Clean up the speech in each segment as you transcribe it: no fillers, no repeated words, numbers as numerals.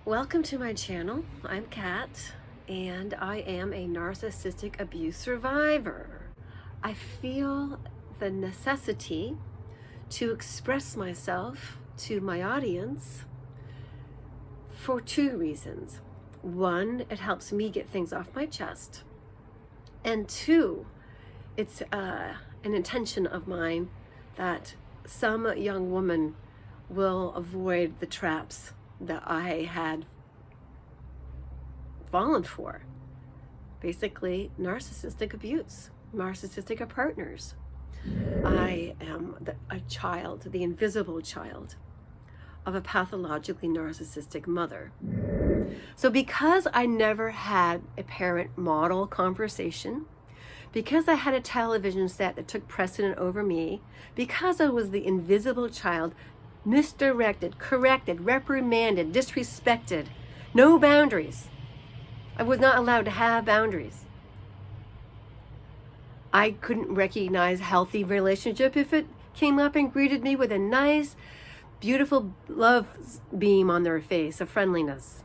Welcome to my channel. I'm Kat, and I am a narcissistic abuse survivor. I feel the necessity to express myself to my audience for two reasons. One, it helps me get things off my chest. And two, it's an intention of mine that some young woman will avoid the traps that I had fallen for. Basically, narcissistic abuse, narcissistic partners. I am a child, the invisible child of a pathologically narcissistic mother. So because I never had a parent model conversation, because I had a television set that took precedent over me, because I was the invisible child, misdirected, corrected, reprimanded, disrespected, no boundaries. I was not allowed to have boundaries. I couldn't recognize healthy relationship if it came up and greeted me with a nice, beautiful love beam on their face of friendliness.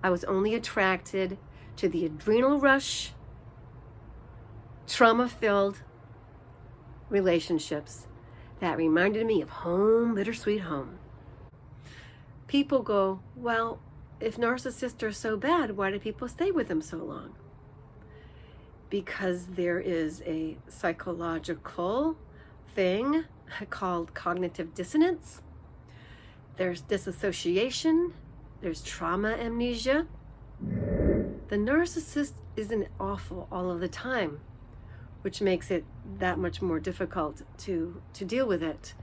I was only attracted to the adrenal rush, trauma-filled relationships that reminded me of home, bittersweet home. People go, well, if narcissists are so bad, why do people stay with them so long? Because there is a psychological thing called cognitive dissonance. There's disassociation. There's trauma amnesia. The narcissist isn't awful all of the time, which makes it that much more difficult to deal with it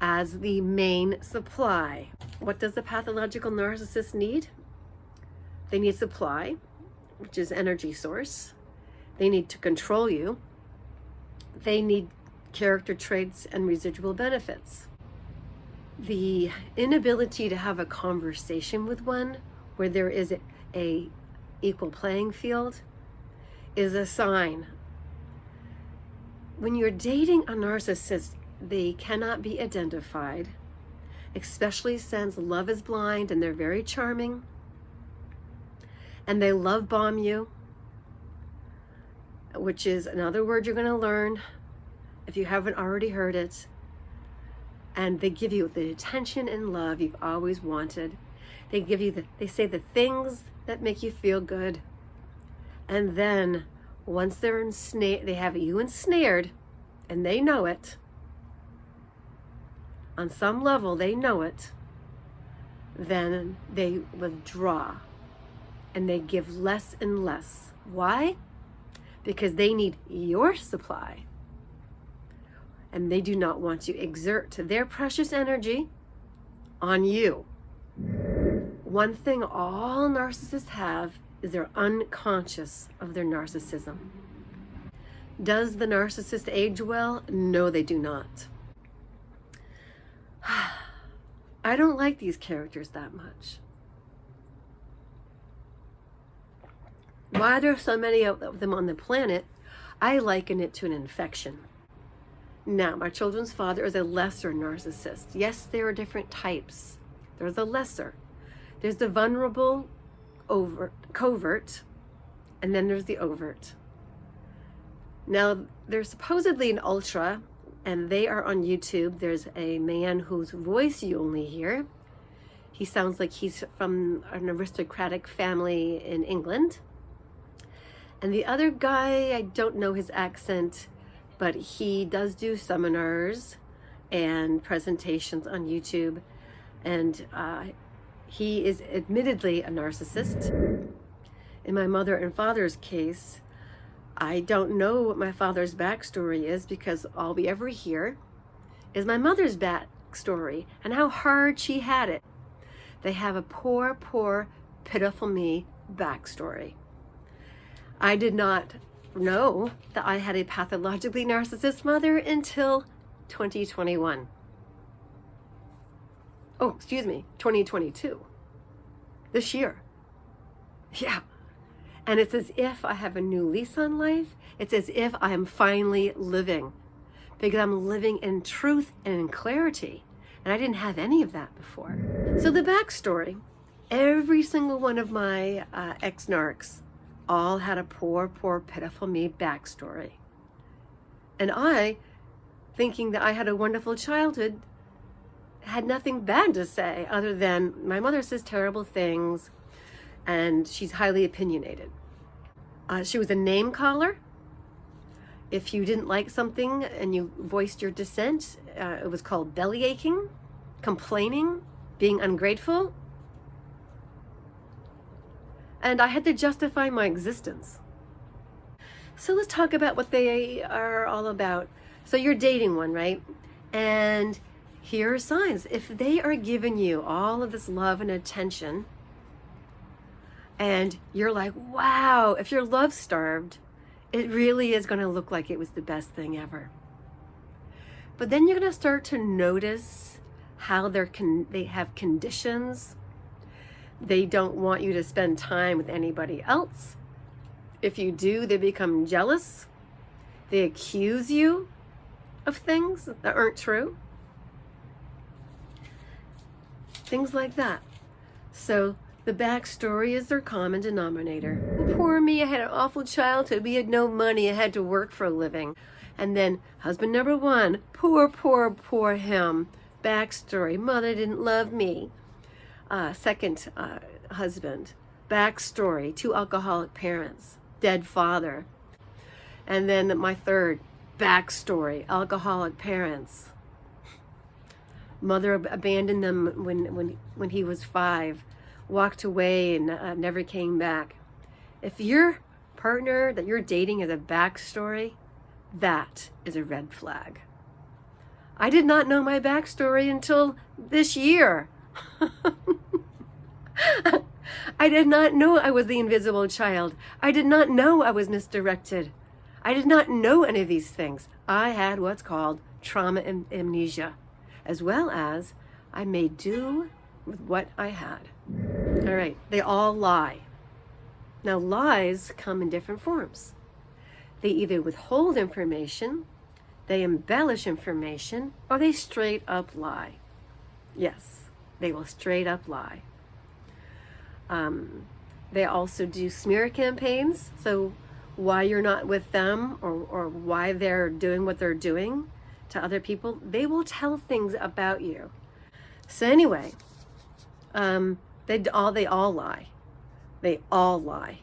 as the main supply. What does the pathological narcissist need? They need supply, which is energy source. They need to control you. They need character traits and residual benefits. The inability to have a conversation with one where there is a equal playing field is a sign. When you're dating a narcissist, they cannot be identified, especially since love is blind and they're very charming and they love bomb you, which is another word you're going to learn if you haven't already heard it. And they give you the attention and love you've always wanted. They give you they say the things that make you feel good. And then once they're they have you ensnared, and they know it. On some level, they know it. Then they withdraw, and they give less and less. Why? Because they need your supply, and they do not want to exert their precious energy on you. One thing all narcissists have is they're unconscious of their narcissism. Does the narcissist age well? No, they do not. I don't like these characters that much. Why there are so many of them on the planet, I liken it to an infection. Now, my children's father is a lesser narcissist. Yes, there are different types. There's a lesser. There's the vulnerable, covert, and then there's the overt. Now, there's supposedly an ultra, and they are on YouTube. There's a man whose voice you only hear. He sounds like he's from an aristocratic family in England. And the other guy, I don't know his accent, but he does do seminars and presentations on YouTube. And he is admittedly a narcissist. In my mother and father's case, I don't know what my father's backstory is, because all we ever hear is my mother's backstory and how hard she had it. They have a poor, poor, pitiful me backstory. I did not know that I had a pathologically narcissist mother until 2021. Oh, excuse me, 2022. This year. Yeah. And it's as if I have a new lease on life. It's as if I am finally living, because I'm living in truth and in clarity. And I didn't have any of that before. So the backstory Every single one of my ex-narcs all had a poor, poor, pitiful me backstory. And I, thinking that I had a wonderful childhood, had nothing bad to say other than my mother says terrible things and she's highly opinionated. She was a name caller. If you didn't like something and you voiced your dissent, it was called belly aching, complaining, being ungrateful. And I had to justify my existence. So let's talk about what they are all about. So you're dating one, right? And here are signs. If they are giving you all of this love and attention, and you're like, wow, if you're love starved, it really is going to look like it was the best thing ever. But then you're going to start to notice how they have conditions. They don't want you to spend time with anybody else. If you do, they become jealous. They accuse you of things that aren't true. Things like that. So the backstory is their common denominator. Oh, poor me, I had an awful childhood. We had no money. I had to work for a living. And then husband number one, poor, poor, poor him. Backstory, mother didn't love me. Second husband, backstory, 2 alcoholic parents, dead father. And then my third, backstory, alcoholic parents. Mother abandoned them when he was 5, walked away and never came back. If your partner that you're dating has a backstory, that is a red flag. I did not know my backstory until this year. I did not know I was the invisible child. I did not know I was misdirected. I did not know any of these things. I had what's called trauma and amnesia, as well as I made do with what I had. All right, they all lie. Now, lies come in different forms. They either withhold information, they embellish information, or they straight up lie. Yes, they will straight up lie. They also do smear campaigns. So why you're not with them or why they're doing what they're doing to other people, they will tell things about you. So anyway, they all lie. They all lie.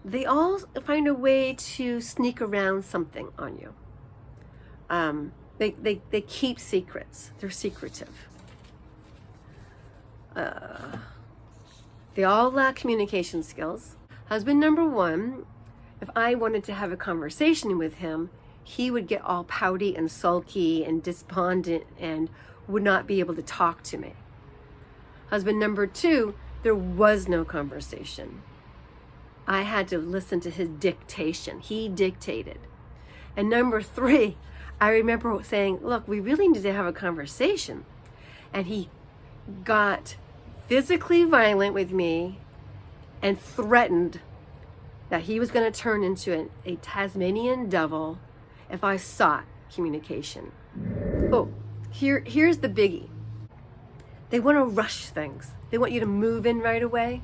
They all find a way to sneak around something on you. They keep secrets. They're secretive. They all lack communication skills. Husband number one, if I wanted to have a conversation with him, he would get all pouty and sulky and despondent and would not be able to talk to me. Husband number two, there was no conversation. I had to listen to his dictation. He dictated. And number three, I remember saying, look, we really need to have a conversation. And he got physically violent with me and threatened that he was going to turn into a Tasmanian devil if I sought communication. Oh, here's the biggie. They want to rush things. They want you to move in right away.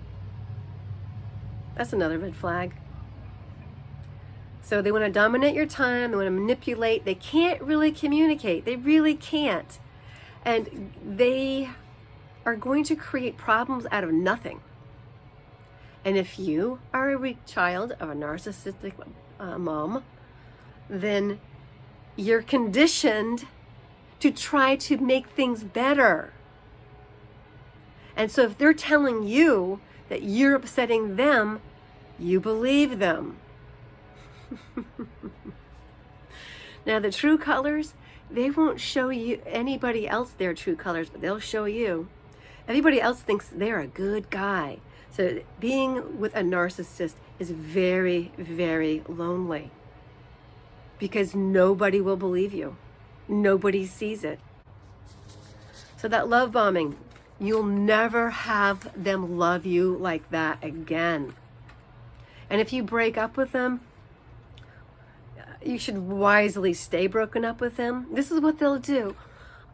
That's another red flag. So they want to dominate your time. They want to manipulate. They can't really communicate. They really can't. And they are going to create problems out of nothing. And if you are a weak child of a narcissistic mom, then you're conditioned to try to make things better. And so if they're telling you that you're upsetting them, you believe them. Now the true colors, they won't show you anybody else their true colors, but they'll show you. Everybody else thinks they're a good guy. So being with a narcissist is very, very lonely because nobody will believe you. Nobody sees it. So that love bombing, you'll never have them love you like that again. And if you break up with them, you should wisely stay broken up with them. This is what they'll do.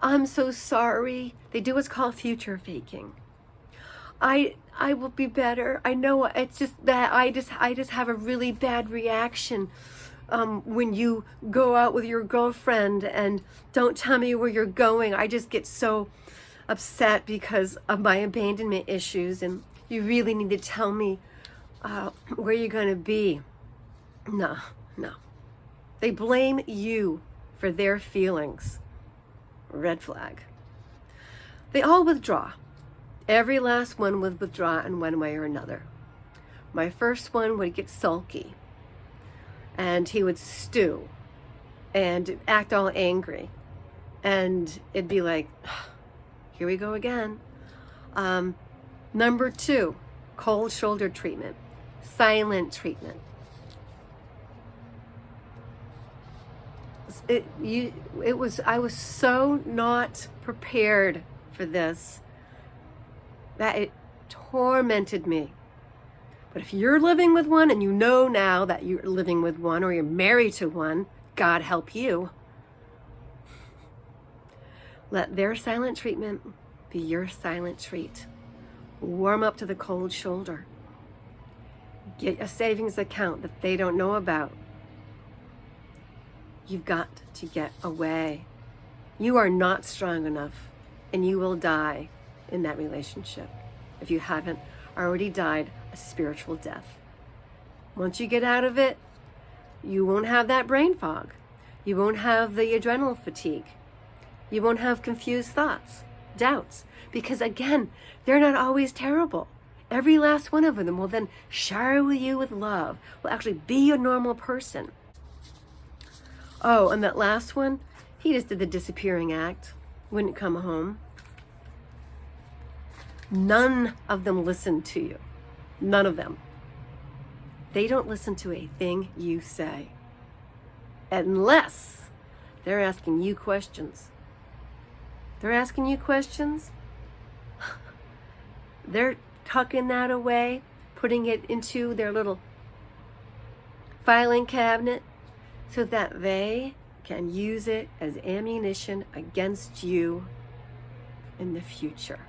I'm so sorry. They do what's called future faking. I will be better. I know it's just that I just have a really bad reaction when you go out with your girlfriend and don't tell me where you're going. I just get so upset because of my abandonment issues, and you really need to tell me where you're going to be. No. They blame you for their feelings. Red flag. They all withdraw. Every last one would withdraw in one way or another. My first one would get sulky, and he would stew and act all angry, and it'd be like, here we go again. Number 2, cold shoulder treatment, silent treatment. I was so not prepared for this that it tormented me. But if you're living with one, and you know now that you're living with one or you're married to one, God help you. Let their silent treatment be your silent treat. Warm up to the cold shoulder. Get a savings account that they don't know about. You've got to get away. You are not strong enough, and you will die in that relationship if you haven't already died a spiritual death. Once you get out of it, you won't have that brain fog. You won't have the adrenal fatigue. You won't have confused thoughts, doubts, because again, they're not always terrible. Every last one of them will then shower you with love, will actually be a normal person. Oh, and that last one, he just did the disappearing act, wouldn't come home. None of them listen to you. None of them. They don't listen to a thing you say, unless they're asking you questions. They're asking you questions. They're tucking that away, putting it into their little filing cabinet so that they can use it as ammunition against you in the future.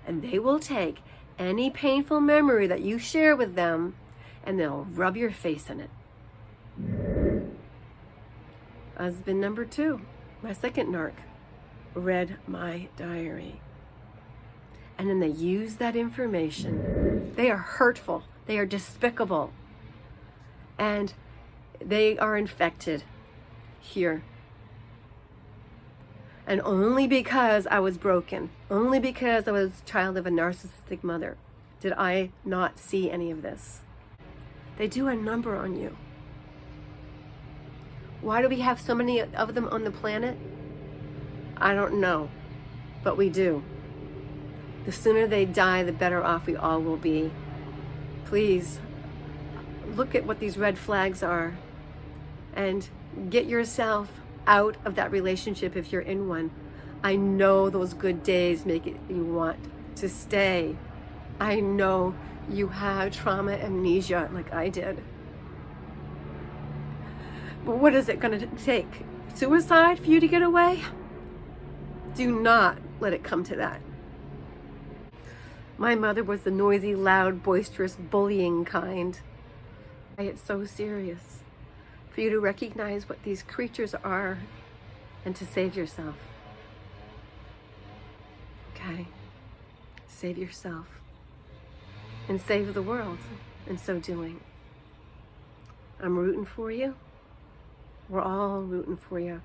And they will take any painful memory that you share with them and they'll rub your face in it. Husband number 2, my second narc, read my diary. And then they use that information. They are hurtful. They are despicable. And they are infected here. And only because I was broken, only because I was a child of a narcissistic mother, did I not see any of this. They do a number on you. Why do we have so many of them on the planet? I don't know, but we do. The sooner they die, the better off we all will be. Please, look at what these red flags are and get yourself out of that relationship if you're in one. I know those good days make it you want to stay. I know you have trauma amnesia like I did. But what is it going to take? Suicide for you to get away? Do not let it come to that. My mother was the noisy, loud, boisterous, bullying kind. It's so serious for you to recognize what these creatures are and to save yourself. Okay? Save yourself and save the world in so doing. I'm rooting for you. We're all rooting for you.